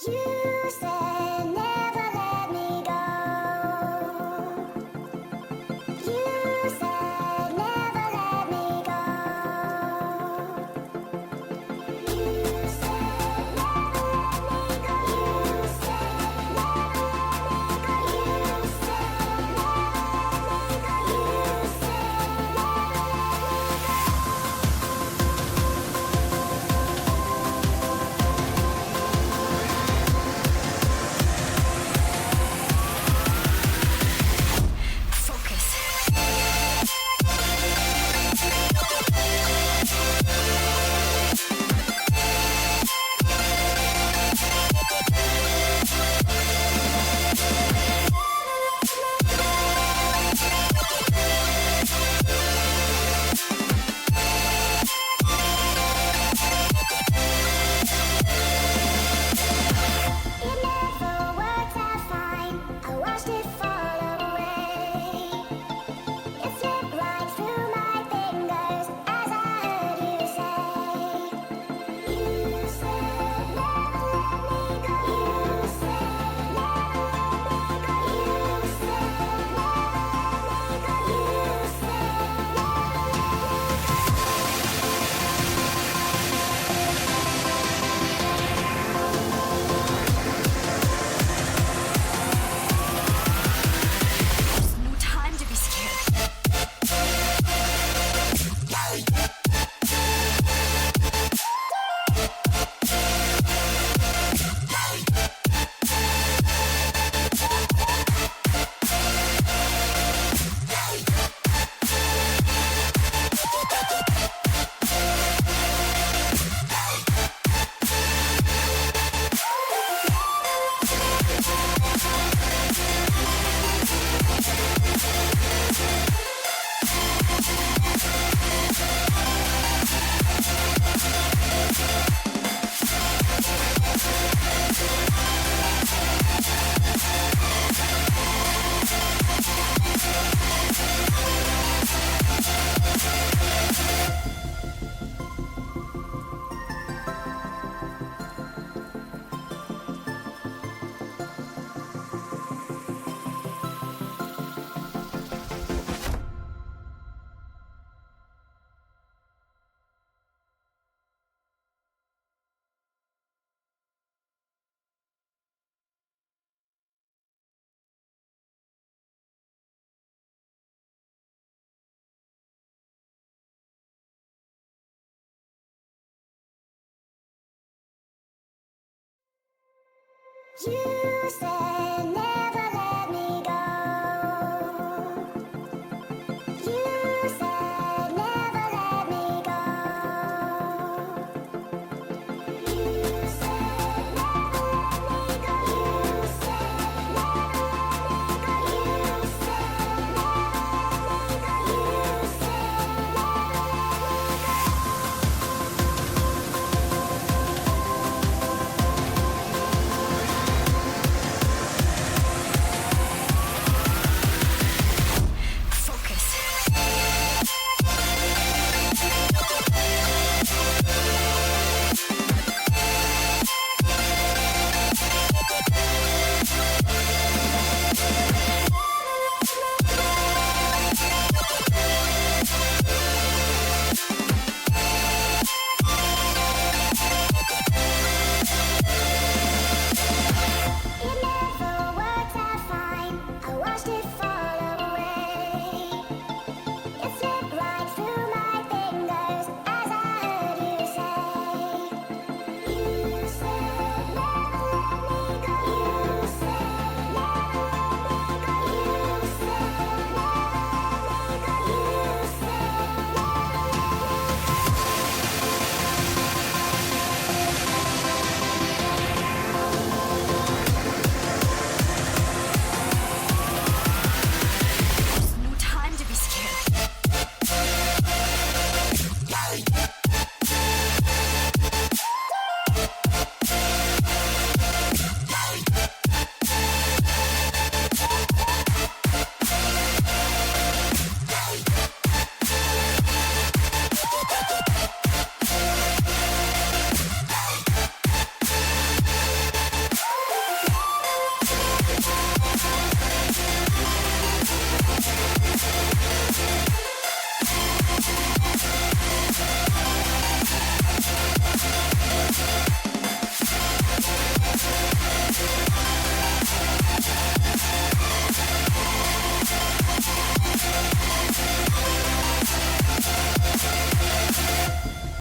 You said never let me go. You said never let me go. You said never let me go. You said never let me go. You said never let me go. You said it never worked out fine. I watched it fall away. It slipped right through my fingers as I heard you say. You said never let me go. You said never let me go. You said never let me go. You said No time to be scared. you said never